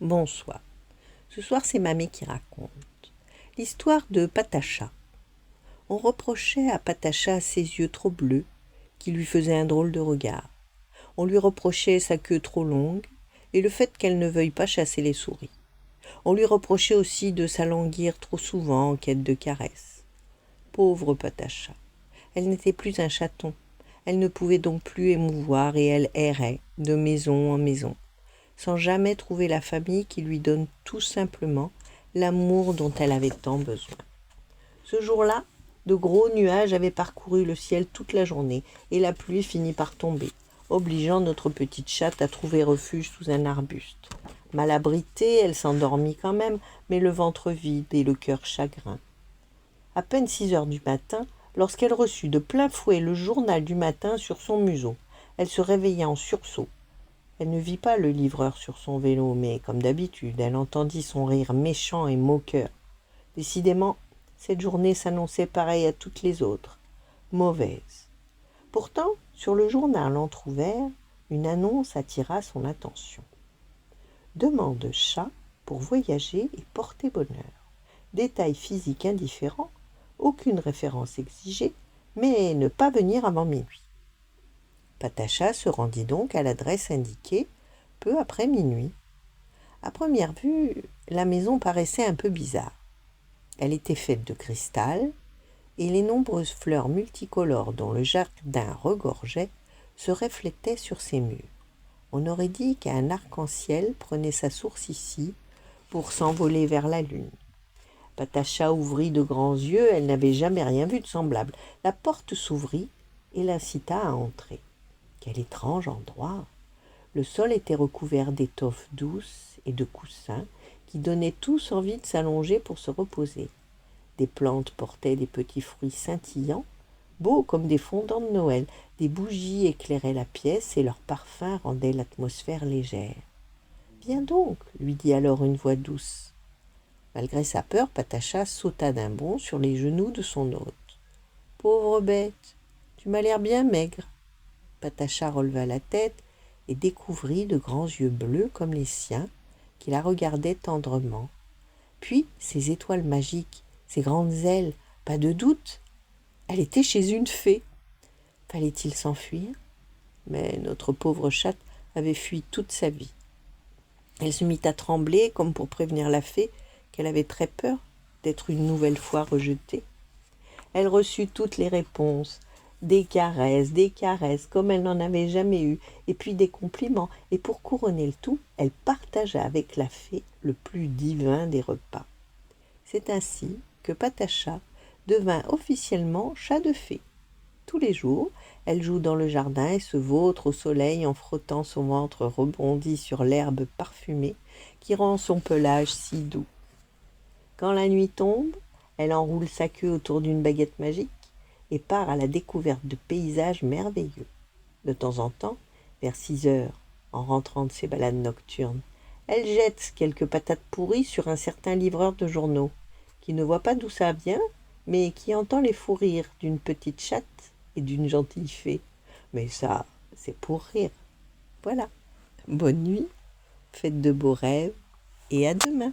Bonsoir. Ce soir, c'est Mamie qui raconte. L'histoire de Patacha. On reprochait à Patacha ses yeux trop bleus, qui lui faisaient un drôle de regard. On lui reprochait sa queue trop longue et le fait qu'elle ne veuille pas chasser les souris. On lui reprochait aussi de s'alanguir trop souvent en quête de caresses. Pauvre Patacha. Elle n'était plus un chaton. Elle ne pouvait donc plus émouvoir et elle errait de maison en maison, sans jamais trouver la famille qui lui donne tout simplement l'amour dont elle avait tant besoin. Ce jour-là, de gros nuages avaient parcouru le ciel toute la journée et la pluie finit par tomber, obligeant notre petite chatte à trouver refuge sous un arbuste. Mal abritée, elle s'endormit quand même, mais le ventre vide et le cœur chagrin. À peine 6 heures du matin, lorsqu'elle reçut de plein fouet le journal du matin sur son museau, elle se réveilla en sursaut. Elle ne vit pas le livreur sur son vélo, mais, comme d'habitude, elle entendit son rire méchant et moqueur. Décidément, cette journée s'annonçait pareille à toutes les autres, mauvaise. Pourtant, sur le journal entrouvert, une annonce attira son attention. Demande chat pour voyager et porter bonheur. Détails physiques indifférents, aucune référence exigée, mais ne pas venir avant minuit. Patacha se rendit donc à l'adresse indiquée peu après minuit. À première vue, la maison paraissait un peu bizarre. Elle était faite de cristal et les nombreuses fleurs multicolores dont le jardin regorgeait se reflétaient sur ses murs. On aurait dit qu'un arc-en-ciel prenait sa source ici pour s'envoler vers la lune. Patacha ouvrit de grands yeux, elle n'avait jamais rien vu de semblable. La porte s'ouvrit et l'incita à entrer. Quel étrange endroit! Le sol était recouvert d'étoffes douces et de coussins qui donnaient tous envie de s'allonger pour se reposer. Des plantes portaient des petits fruits scintillants, beaux comme des fondants de Noël. Des bougies éclairaient la pièce et leur parfum rendait l'atmosphère légère. « Viens donc !» lui dit alors une voix douce. Malgré sa peur, Patacha sauta d'un bond sur les genoux de son hôte. « Pauvre bête, tu m'as l'air bien maigre. » Patacha releva la tête et découvrit de grands yeux bleus comme les siens qui la regardaient tendrement. Puis ses étoiles magiques, ses grandes ailes, pas de doute, elle était chez une fée. Fallait-il s'enfuir? Mais notre pauvre chatte avait fui toute sa vie. Elle se mit à trembler comme pour prévenir la fée qu'elle avait très peur d'être une nouvelle fois rejetée. Elle reçut toutes les réponses, des caresses, comme elle n'en avait jamais eu, et puis des compliments, et pour couronner le tout, elle partagea avec la fée le plus divin des repas. C'est ainsi que Patacha devint officiellement chat de fée. Tous les jours, elle joue dans le jardin et se vautre au soleil en frottant son ventre rebondi sur l'herbe parfumée qui rend son pelage si doux. Quand la nuit tombe, elle enroule sa queue autour d'une baguette magique et part à la découverte de paysages merveilleux. De temps en temps, vers 6 heures, en rentrant de ses balades nocturnes, elle jette quelques patates pourries sur un certain livreur de journaux, qui ne voit pas d'où ça vient, mais qui entend les fous rires d'une petite chatte et d'une gentille fée. Mais ça, c'est pour rire. Voilà. Bonne nuit, faites de beaux rêves et à demain.